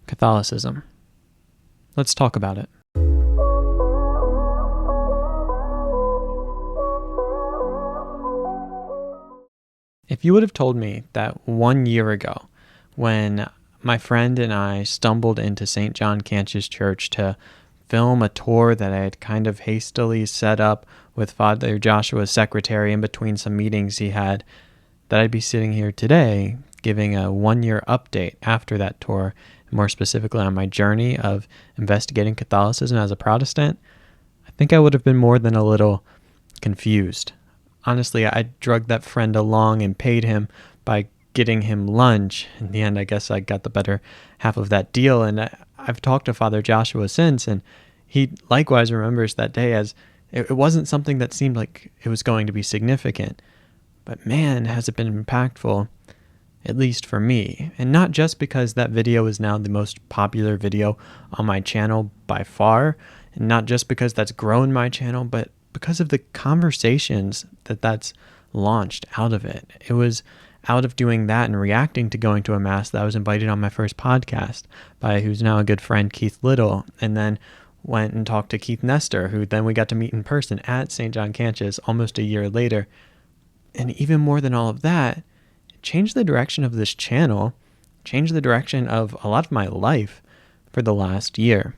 Catholicism. Let's talk about it. If you would have told me that 1 year ago, when my friend and I stumbled into St. John Cantius Church to film a tour that I had kind of hastily set up with Father Joshua's secretary in between some meetings he had, that I'd be sitting here today giving a 1-year update after that tour, more specifically on my journey of investigating Catholicism as a Protestant, I think I would have been more than a little confused. Honestly, I drugged that friend along and paid him by getting him lunch. In the end, I guess I got the better half of that deal, and I've talked to Father Joshua since, and he likewise remembers that day as it wasn't something that seemed like it was going to be significant. But man, has it been impactful, at least for me. And not just because that video is now the most popular video on my channel by far, and not just because that's grown my channel, but because of the conversations that's launched out of it. It was out of doing that and reacting to going to a mass that I was invited on my first podcast by who's now a good friend, Keith Little, and then went and talked to Keith Nestor, who then we got to meet in person at St. John Cantius almost a year later. And even more than all of that, it changed the direction of this channel, changed the direction of a lot of my life for the last year.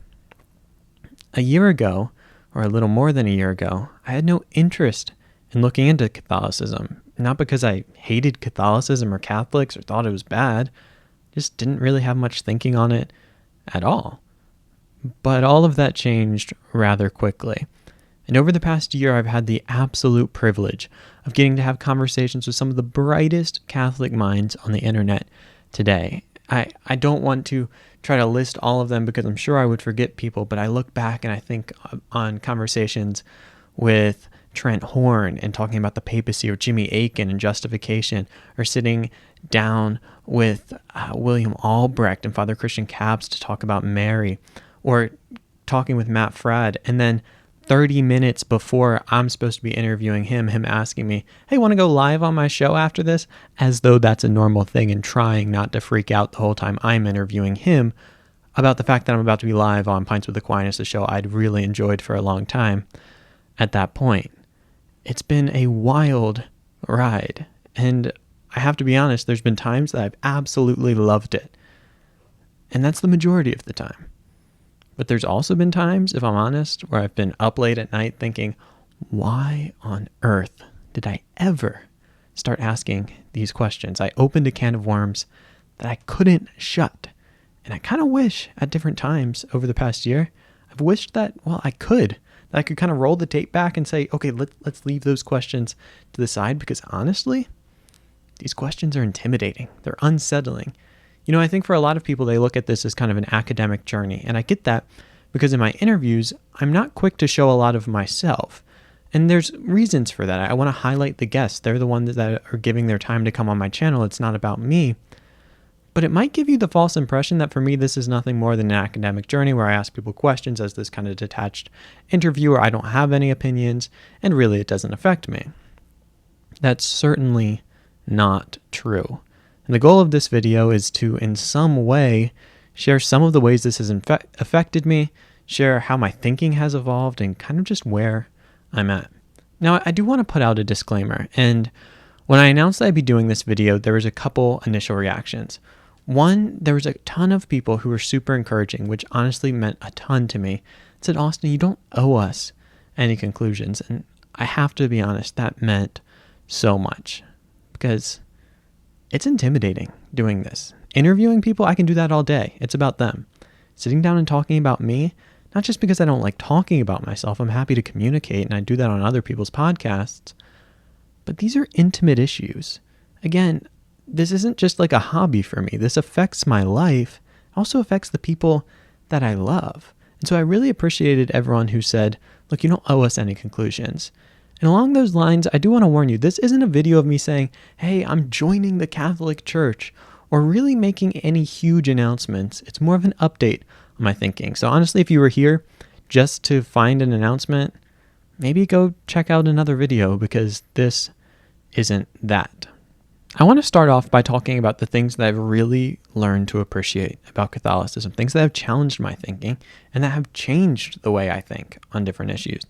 A year ago, or a little more than a year ago, I had no interest in looking into Catholicism. Not because I hated Catholicism or Catholics or thought it was bad, just didn't really have much thinking on it at all. But all of that changed rather quickly. And over the past year, I've had the absolute privilege of getting to have conversations with some of the brightest Catholic minds on the internet today. I don't want to try to list all of them because I'm sure I would forget people, but I look back and I think on conversations with Trent Horn and talking about the papacy, or Jimmy Akin and justification, or sitting down with William Albrecht and Father Christian Capps to talk about Mary, or talking with Matt Fradd, and then 30 minutes before I'm supposed to be interviewing him asking me, hey, want to go live on my show after this? As though that's a normal thing, and trying not to freak out the whole time I'm interviewing him about the fact that I'm about to be live on Pints with Aquinas, a show I'd really enjoyed for a long time at that point. It's been a wild ride, and I have to be honest, there's been times that I've absolutely loved it, and that's the majority of the time. But there's also been times, if I'm honest, where I've been up late at night thinking, why on earth did I ever start asking these questions? I opened a can of worms that I couldn't shut. And I kind of wish at different times over the past year, I've wished that, I could kind of roll the tape back and say, okay, let's leave those questions to the side, because honestly, these questions are intimidating. They're unsettling. I think for a lot of people, they look at this as kind of an academic journey. And I get that because in my interviews, I'm not quick to show a lot of myself. And there's reasons for that. I want to highlight the guests. They're the ones that are giving their time to come on my channel. It's not about me. But it might give you the false impression that for me, this is nothing more than an academic journey where I ask people questions as this kind of detached interviewer. I don't have any opinions, and really it doesn't affect me. That's certainly not true. And the goal of this video is to, in some way, share some of the ways this has affected me, share how my thinking has evolved, and kind of just where I'm at. Now, I do want to put out a disclaimer, and when I announced that I'd be doing this video, there was a couple initial reactions. One, there was a ton of people who were super encouraging, which honestly meant a ton to me. Said, Austin, you don't owe us any conclusions. And I have to be honest, that meant so much, because it's intimidating doing this. Interviewing people, I can do that all day. It's about them. Sitting down and talking about me, not just because I don't like talking about myself, I'm happy to communicate, and I do that on other people's podcasts, but these are intimate issues. Again, this isn't just like a hobby for me. This affects my life. It also affects the people that I love. And so I really appreciated everyone who said, look, you don't owe us any conclusions. And along those lines, I do want to warn you, this isn't a video of me saying, hey, I'm joining the Catholic Church, or really making any huge announcements. It's more of an update on my thinking. So honestly, if you were here just to find an announcement, maybe go check out another video, because this isn't that. I want to start off by talking about the things that I've really learned to appreciate about Catholicism, things that have challenged my thinking and that have changed the way I think on different issues.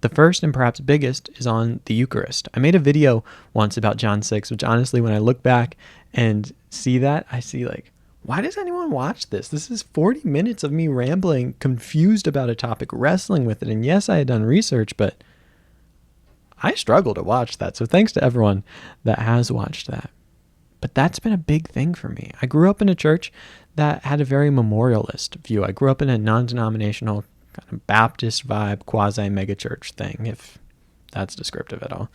The first and perhaps biggest is on the Eucharist. I made a video once about John 6, which honestly, when I look back and see that, I see like, why does anyone watch this? This is 40 minutes of me rambling, confused about a topic, wrestling with it. And yes, I had done research, but I struggle to watch that. So thanks to everyone that has watched that. But that's been a big thing for me. I grew up in a church that had a very memorialist view. I grew up in a non-denominational kind of Baptist vibe, quasi-megachurch thing, if that's descriptive at all.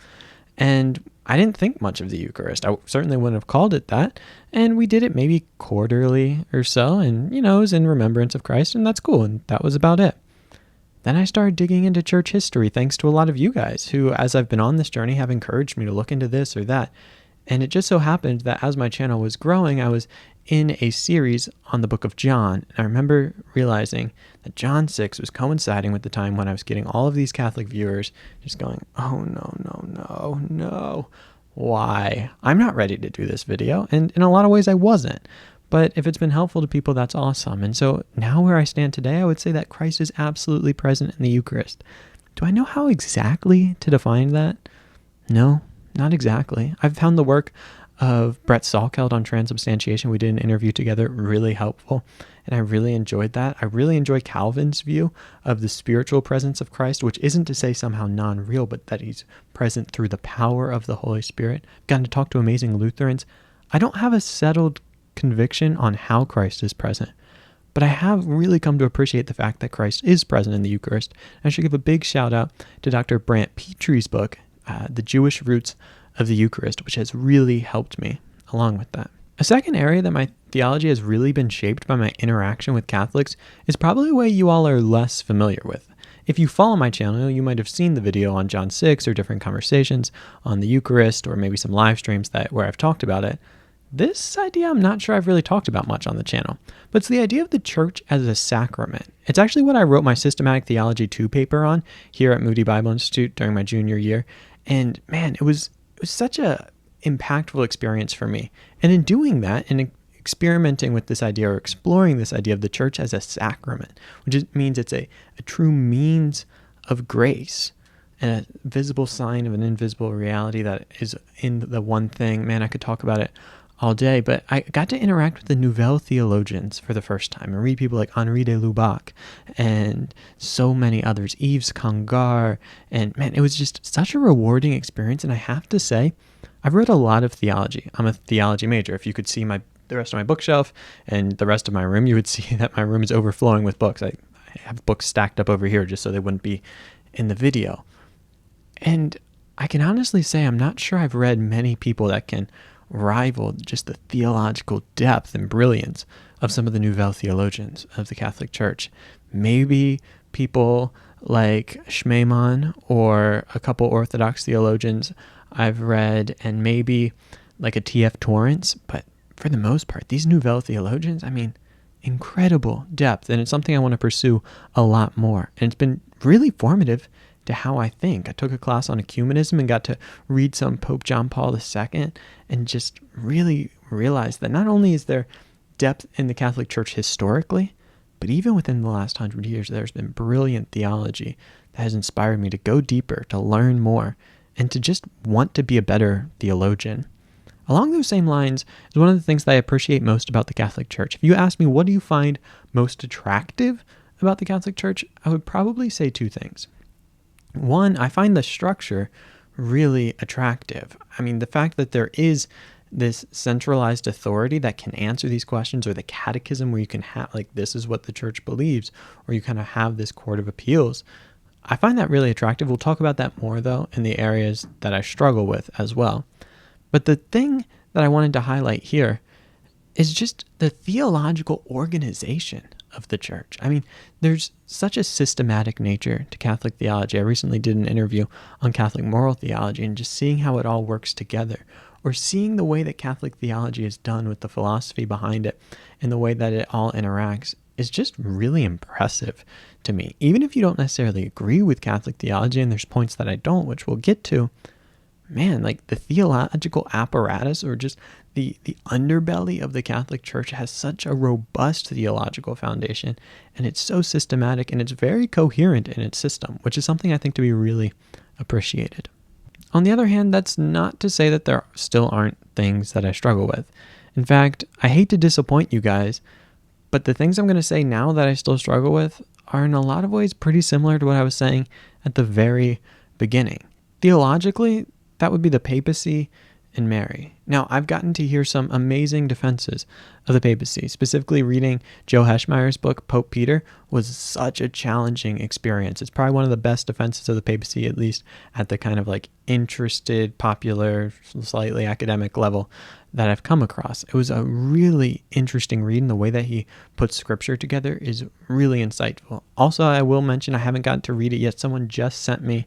And I didn't think much of the Eucharist. I certainly wouldn't have called it that. And we did it maybe quarterly or so. And, it was in remembrance of Christ. And that's cool. And that was about it. Then I started digging into church history, thanks to a lot of you guys who, as I've been on this journey, have encouraged me to look into this or that. And it just so happened that as my channel was growing, I was in a series on the book of John. And I remember realizing that John 6 was coinciding with the time when I was getting all of these Catholic viewers just going, oh, no. Why? I'm not ready to do this video. And in a lot of ways, I wasn't. But if it's been helpful to people, that's awesome. And so now where I stand today, I would say that Christ is absolutely present in the Eucharist. Do I know how exactly to define that? No, not exactly. I've found the work of Brett Salkeld on transubstantiation. We did an interview together, really helpful. And I really enjoyed that. I really enjoy Calvin's view of the spiritual presence of Christ, which isn't to say somehow non-real, but that he's present through the power of the Holy Spirit. I've gotten to talk to amazing Lutherans. I don't have a settled conviction on how Christ is present, but I have really come to appreciate the fact that Christ is present in the Eucharist. I should give a big shout out to Dr. Brant Petree's book, The Jewish Roots of the Eucharist, which has really helped me along with that. A second area that my theology has really been shaped by my interaction with Catholics is probably a way you all are less familiar with. If you follow my channel, you might have seen the video on John 6 or different conversations on the Eucharist or maybe some live streams where I've talked about it. This idea I'm not sure I've really talked about much on the channel, but it's the idea of the church as a sacrament. It's actually what I wrote my Systematic Theology 2 paper on here at Moody Bible Institute during my junior year. And man, it was such a impactful experience for me. And in doing that and experimenting with this idea or exploring this idea of the church as a sacrament, which means it's a true means of grace and a visible sign of an invisible reality that is in the one thing. Man, I could talk about it all day, but I got to interact with the Nouvelle theologians for the first time and read people like Henri de Lubac and so many others, Yves Congar, and man, it was just such a rewarding experience. And I have to say, I've read a lot of theology. I'm a theology major. If you could see the rest of my bookshelf and the rest of my room, you would see that my room is overflowing with books. I have books stacked up over here just so they wouldn't be in the video. And I can honestly say I'm not sure I've read many people that can rival just the theological depth and brilliance of some of the Nouvelle theologians of the Catholic Church. Maybe people like Schmemann or a couple Orthodox theologians I've read, and maybe like a T.F. Torrance, but for the most part, these Nouvelle theologians, I mean, incredible depth, and it's something I want to pursue a lot more. And it's been really formative to how I think. I took a class on ecumenism and got to read some Pope John Paul II and just really realized that not only is there depth in the Catholic Church historically, but even within the last 100 years, there's been brilliant theology that has inspired me to go deeper, to learn more, and to just want to be a better theologian. Along those same lines is one of the things that I appreciate most about the Catholic Church. If you ask me, what do you find most attractive about the Catholic Church, I would probably say two things. One, I find the structure really attractive. I mean, the fact that there is this centralized authority that can answer these questions, or the catechism where you can have, like, this is what the church believes, or you kind of have this court of appeals. I find that really attractive. We'll talk about that more, though, in the areas that I struggle with as well. But the thing that I wanted to highlight here is just the theological organization of the church. I mean, there's such a systematic nature to Catholic theology. I recently did an interview on Catholic moral theology, and just seeing how it all works together, or seeing the way that Catholic theology is done with the philosophy behind it and the way that it all interacts is just really impressive to me. Even if you don't necessarily agree with Catholic theology, and there's points that I don't, which we'll get to, man, like the theological apparatus, or just the underbelly of the Catholic Church, has such a robust theological foundation, and it's so systematic, and it's very coherent in its system, which is something I think to be really appreciated. On the other hand, that's not to say that there still aren't things that I struggle with. In fact, I hate to disappoint you guys, but the things I'm going to say now that I still struggle with are in a lot of ways pretty similar to what I was saying at the very beginning. Theologically, that would be the papacy and Mary. Now, I've gotten to hear some amazing defenses of the papacy. Specifically, reading Joe Heschmeyer's book, Pope Peter, was such a challenging experience. It's probably one of the best defenses of the papacy, at least at the kind of like interested, popular, slightly academic level that I've come across. It was a really interesting read, and the way that he puts scripture together is really insightful. Also, I will mention I haven't gotten to read it yet. Someone just sent me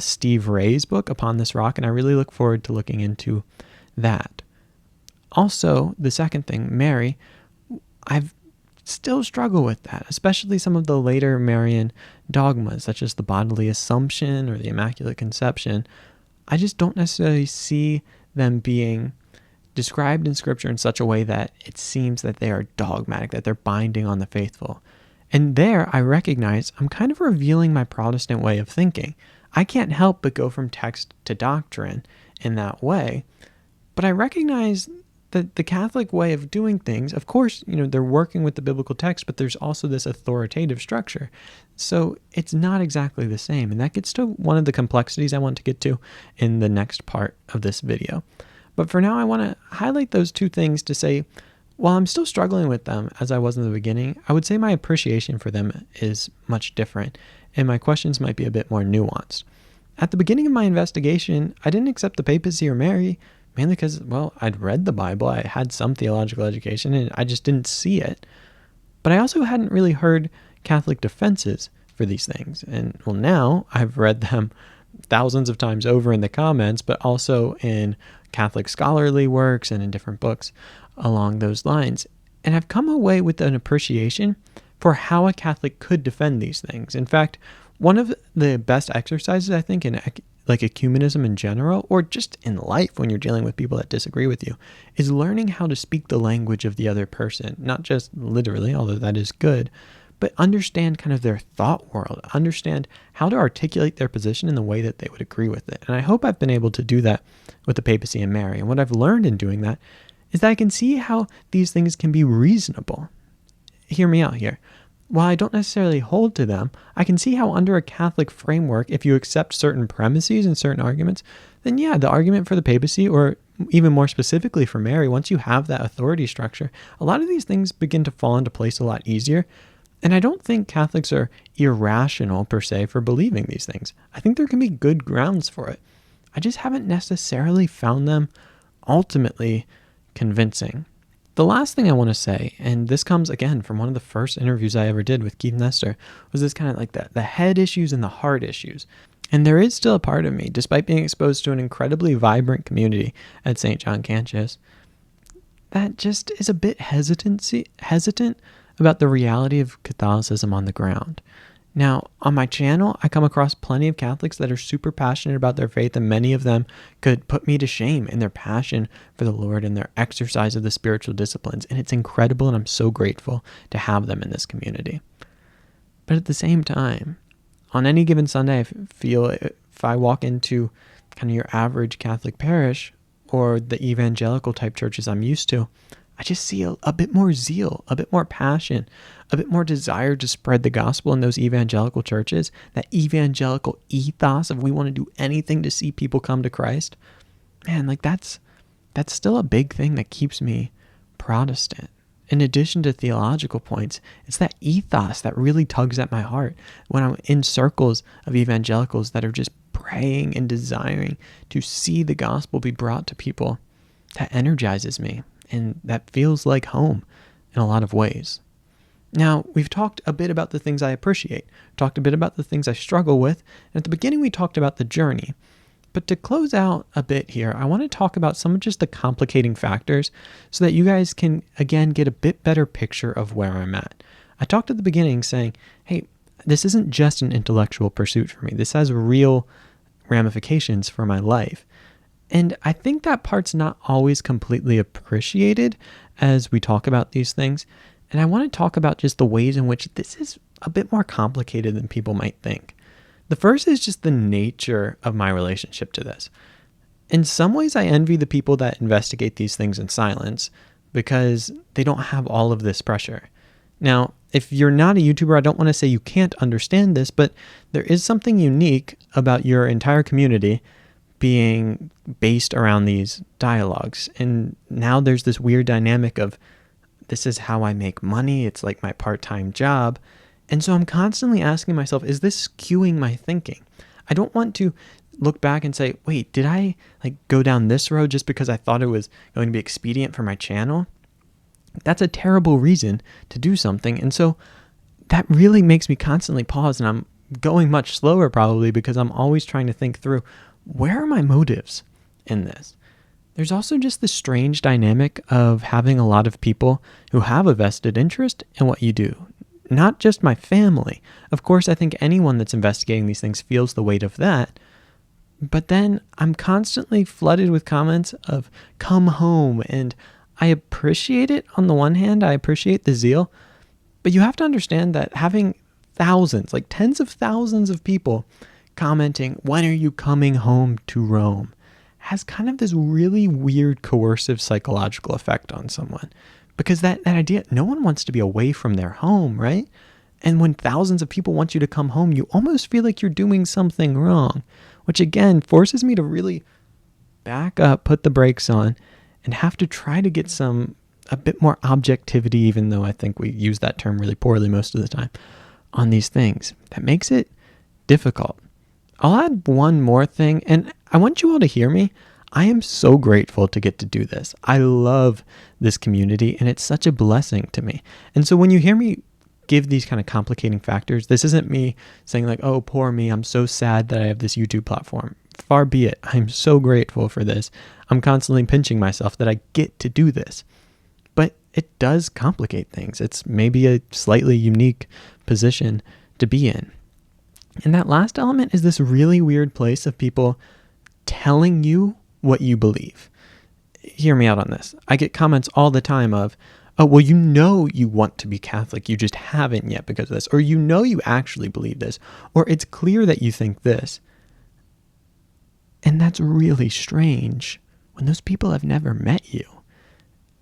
Steve Ray's book, Upon This Rock, and I really look forward to looking into that. Also, the second thing, Mary, I've still struggle with that, especially some of the later Marian dogmas, such as the bodily assumption or the Immaculate Conception. I just don't necessarily see them being described in Scripture in such a way that it seems that they are dogmatic, that they're binding on the faithful. And there, I recognize I'm kind of revealing my Protestant way of thinking. I can't help but go from text to doctrine in that way, but I recognize that the Catholic way of doing things, of course, they're working with the biblical text, but there's also this authoritative structure. So it's not exactly the same. And that gets to one of the complexities I want to get to in the next part of this video. But for now, I want to highlight those two things to say, while I'm still struggling with them as I was in the beginning, I would say my appreciation for them is much different, and my questions might be a bit more nuanced. At the beginning of my investigation, I didn't accept the papacy or Mary, mainly because, I'd read the Bible, I had some theological education, and I just didn't see it. But I also hadn't really heard Catholic defenses for these things. And, now I've read them thousands of times over in the comments, but also in Catholic scholarly works and in different books along those lines. And I've come away with an appreciation for how a Catholic could defend these things. In fact, one of the best exercises, I think, in like ecumenism in general, or just in life when you're dealing with people that disagree with you, is learning how to speak the language of the other person, not just literally, although that is good, but understand kind of their thought world, understand how to articulate their position in the way that they would agree with it. And I hope I've been able to do that with the papacy and Mary. And what I've learned in doing that is that I can see how these things can be reasonable. Hear me out here. While I don't necessarily hold to them, I can see how under a Catholic framework, if you accept certain premises and certain arguments, then yeah, the argument for the papacy, or even more specifically for Mary, once you have that authority structure, a lot of these things begin to fall into place a lot easier. And I don't think Catholics are irrational per se for believing these things. I think there can be good grounds for it. I just haven't necessarily found them ultimately convincing. The last thing I want to say, and this comes again from one of the first interviews I ever did with Keith Nestor, was this kind of like the head issues and the heart issues. And there is still a part of me, despite being exposed to an incredibly vibrant community at St. John Cantius, that just is a bit hesitant about the reality of Catholicism on the ground. Now, on my channel, I come across plenty of Catholics that are super passionate about their faith, and many of them could put me to shame in their passion for the Lord and their exercise of the spiritual disciplines. And it's incredible, and I'm so grateful to have them in this community. But at the same time, on any given Sunday, I feel if I walk into kind of your average Catholic parish or the evangelical type churches I'm used to, I just see a bit more zeal, a bit more passion, a bit more desire to spread the gospel in those evangelical churches, that evangelical ethos of we want to do anything to see people come to Christ. Man, like that's still a big thing that keeps me Protestant. In addition to theological points, it's that ethos that really tugs at my heart when I'm in circles of evangelicals that are just praying and desiring to see the gospel be brought to people. That energizes me. And that feels like home in a lot of ways. Now, we've talked a bit about the things I appreciate, talked a bit about the things I struggle with, and at the beginning we talked about the journey. But to close out a bit here, I want to talk about some of just the complicating factors so that you guys can, again, get a bit better picture of where I'm at. I talked at the beginning saying, hey, this isn't just an intellectual pursuit for me. This has real ramifications for my life. And I think that part's not always completely appreciated as we talk about these things. And I want to talk about just the ways in which this is a bit more complicated than people might think. The first is just the nature of my relationship to this. In some ways, I envy the people that investigate these things in silence because they don't have all of this pressure. Now, if you're not a YouTuber, I don't want to say you can't understand this, but there is something unique about your entire community being based around these dialogues. And now there's this weird dynamic of this is how I make money. It's like my part-time job. And so I'm constantly asking myself, is this skewing my thinking? I don't want to look back and say, wait, did I go down this road just because I thought it was going to be expedient for my channel? That's a terrible reason to do something. And so that really makes me constantly pause, and I'm going much slower probably because I'm always trying to think through, where are my motives in this? There's also just the strange dynamic of having a lot of people who have a vested interest in what you do. Not just my family. Of course, I think anyone that's investigating these things feels the weight of that. But then I'm constantly flooded with comments of come home, and I appreciate it on the one hand. I appreciate the zeal. But you have to understand that having thousands, tens of thousands of people commenting, when are you coming home to Rome, has kind of this really weird coercive psychological effect on someone. Because that idea, no one wants to be away from their home, right? And when thousands of people want you to come home, you almost feel like you're doing something wrong, which again forces me to really back up, put the brakes on, and have to try to get a bit more objectivity, even though I think we use that term really poorly most of the time, on these things. That makes it difficult. I'll add one more thing, and I want you all to hear me. I am so grateful to get to do this. I love this community, and it's such a blessing to me. And so when you hear me give these kind of complicating factors, this isn't me saying oh, poor me, I'm so sad that I have this YouTube platform. Far be it. I'm so grateful for this. I'm constantly pinching myself that I get to do this. But it does complicate things. It's maybe a slightly unique position to be in. And that last element is this really weird place of people telling you what you believe. Hear me out on this. I get comments all the time of, oh, well, you want to be Catholic, you just haven't yet because of this, or you actually believe this, or it's clear that you think this. And that's really strange when those people have never met you.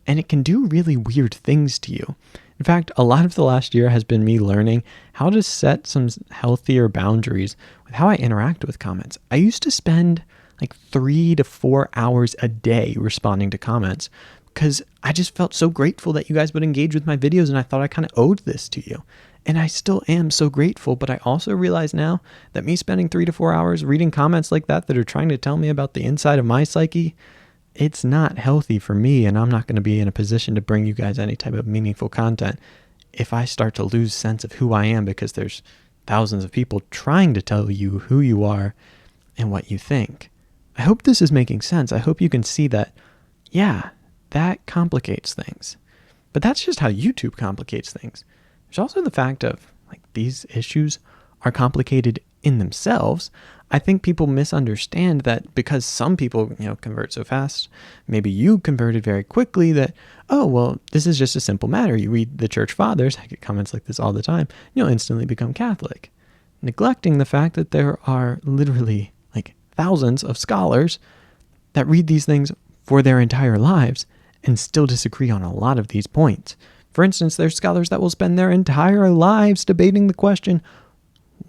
And it can do really weird things to you. In fact, a lot of the last year has been me learning how to set some healthier boundaries with how I interact with comments. I used to spend 3 to 4 hours a day responding to comments because I just felt so grateful that you guys would engage with my videos, and I thought I kind of owed this to you. And I still am so grateful, but I also realize now that me spending 3 to 4 hours reading comments like that are trying to tell me about the inside of my psyche, it's not healthy for me, and I'm not going to be in a position to bring you guys any type of meaningful content if I start to lose sense of who I am because there's thousands of people trying to tell you who you are and what you think. I hope this is making sense. I hope you can see that, yeah, that complicates things. But that's just how YouTube complicates things. There's also the fact of these issues are complicated in themselves. I think people misunderstand that because some people, convert so fast, maybe you converted very quickly, that, oh, well, this is just a simple matter. You read the church fathers, I get comments like this all the time, you'll instantly become Catholic. Neglecting the fact that there are literally thousands of scholars that read these things for their entire lives and still disagree on a lot of these points. For instance, there's scholars that will spend their entire lives debating the question,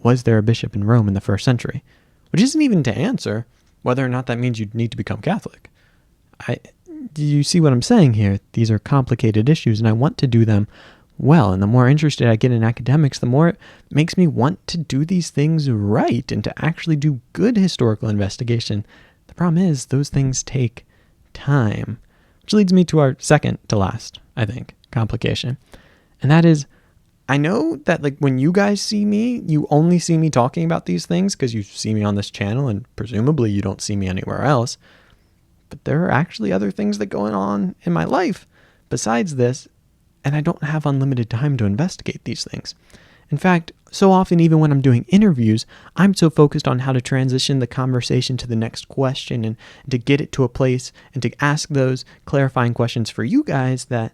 was there a bishop in Rome in the first century? Which isn't even to answer whether or not that means you need to become Catholic. Do you see what I'm saying here? These are complicated issues, and I want to do them well. And the more interested I get in academics, the more it makes me want to do these things right and to actually do good historical investigation. The problem is those things take time, which leads me to our second to last, I think, complication. And that is, I know that when you guys see me, you only see me talking about these things because you see me on this channel and presumably you don't see me anywhere else. But there are actually other things that go on in my life besides this, and I don't have unlimited time to investigate these things. In fact, So often, even when I'm doing interviews, I'm so focused on how to transition the conversation to the next question and to get it to a place and to ask those clarifying questions for you guys that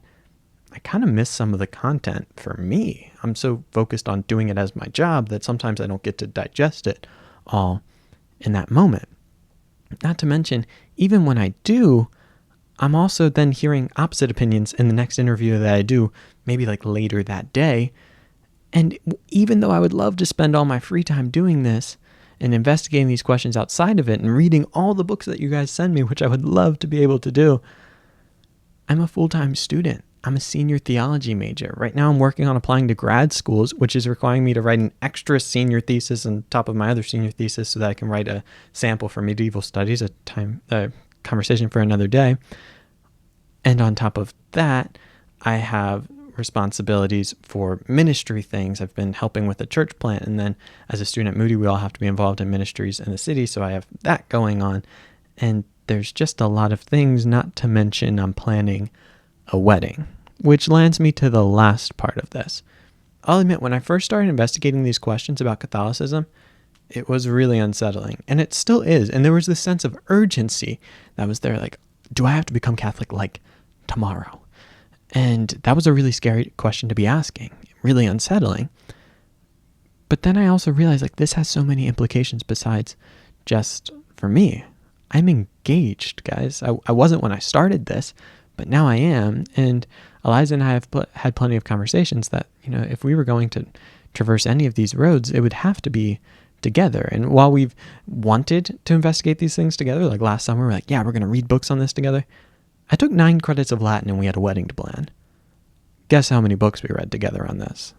I kind of miss some of the content for me. I'm so focused on doing it as my job that sometimes I don't get to digest it all in that moment. Not to mention, even when I do, I'm also then hearing opposite opinions in the next interview that I do, maybe like later that day. And even though I would love to spend all my free time doing this and investigating these questions outside of it and reading all the books that you guys send me, which I would love to be able to do, I'm a full-time student. I'm a senior theology major. Right now I'm working on applying to grad schools, which is requiring me to write an extra senior thesis on top of my other senior thesis so that I can write a sample for medieval studies, a conversation for another day. And on top of that, I have responsibilities for ministry things. I've been helping with a church plant, and then as a student at Moody, we all have to be involved in ministries in the city, so I have that going on. And there's just a lot of things, not to mention I'm planning a wedding, which lands me to the last part of this. I'll admit, when I first started investigating these questions about Catholicism, it was really unsettling, and it still is. And there was this sense of urgency that was there, like, do I have to become Catholic like tomorrow? And that was a really scary question to be asking, really unsettling. But then I also realized, like, this has so many implications besides just for me. I'm engaged, guys. I wasn't when I started this, but now I am. And Eliza and I have had plenty of conversations that, if we were going to traverse any of these roads, it would have to be together. And while we've wanted to investigate these things together, like last summer, we're like, yeah, we're going to read books on this together. I took 9 credits of Latin and we had a wedding to plan. Guess how many books we read together on this?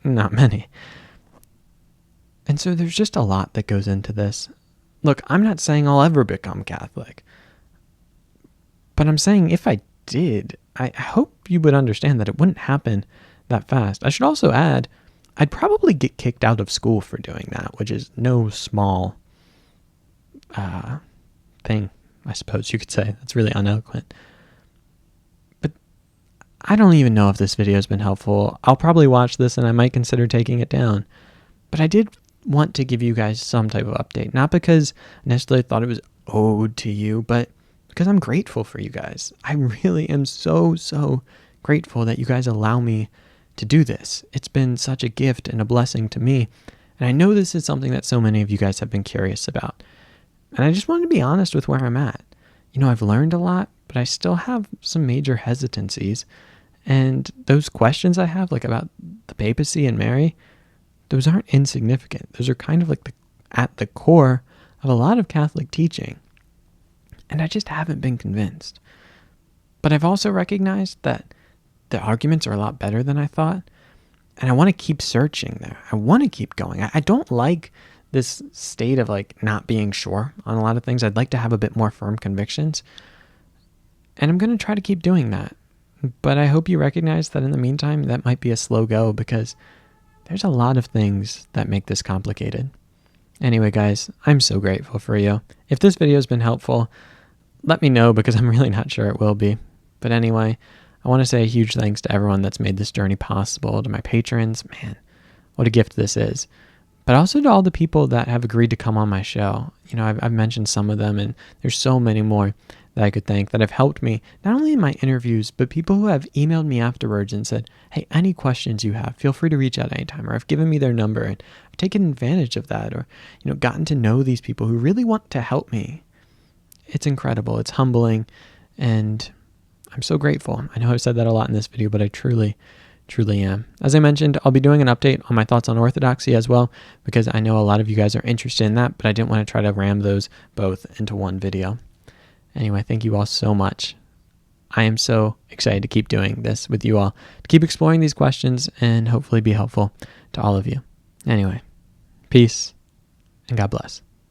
Not many. And so there's just a lot that goes into this. Look, I'm not saying I'll ever become Catholic, but I'm saying if I did, I hope you would understand that it wouldn't happen that fast. I should also add, I'd probably get kicked out of school for doing that, which is no small thing, I suppose you could say. That's really uneloquent. But I don't even know if this video has been helpful. I'll probably watch this and I might consider taking it down. But I did want to give you guys some type of update. Not because I necessarily thought it was owed to you, but because I'm grateful for you guys. I really am so grateful that you guys allow me to do this. It's been such a gift and a blessing to me. And I know this is something that so many of you guys have been curious about. And I just wanted to be honest with where I'm at. I've learned a lot, but I still have some major hesitancies. And those questions I have, like about the papacy and Mary, those aren't insignificant. Those are kind of like at the core of a lot of Catholic teaching. And I just haven't been convinced. But I've also recognized that the arguments are a lot better than I thought. And I want to keep searching there. I want to keep going. I don't like this state of like not being sure on a lot of things. I'd like to have a bit more firm convictions. And I'm going to try to keep doing that. But I hope you recognize that in the meantime, that might be a slow go because there's a lot of things that make this complicated. Anyway, guys, I'm so grateful for you. If this video has been helpful, let me know because I'm really not sure it will be. But anyway, I want to say a huge thanks to everyone that's made this journey possible, to my patrons. Man, what a gift this is. But also to all the people that have agreed to come on my show. I've mentioned some of them, and there's so many more that I could thank that have helped me, not only in my interviews, but people who have emailed me afterwards and said, hey, any questions you have, feel free to reach out anytime, or have given me their number, and I've taken advantage of that, or, gotten to know these people who really want to help me. It's incredible. It's humbling, and I'm so grateful. I know I've said that a lot in this video, but I truly am. As I mentioned, I'll be doing an update on my thoughts on orthodoxy as well, because I know a lot of you guys are interested in that, but I didn't want to try to ram those both into one video. Anyway, thank you all so much. I am so excited to keep doing this with you all, to keep exploring these questions and hopefully be helpful to all of you. Anyway, peace and God bless.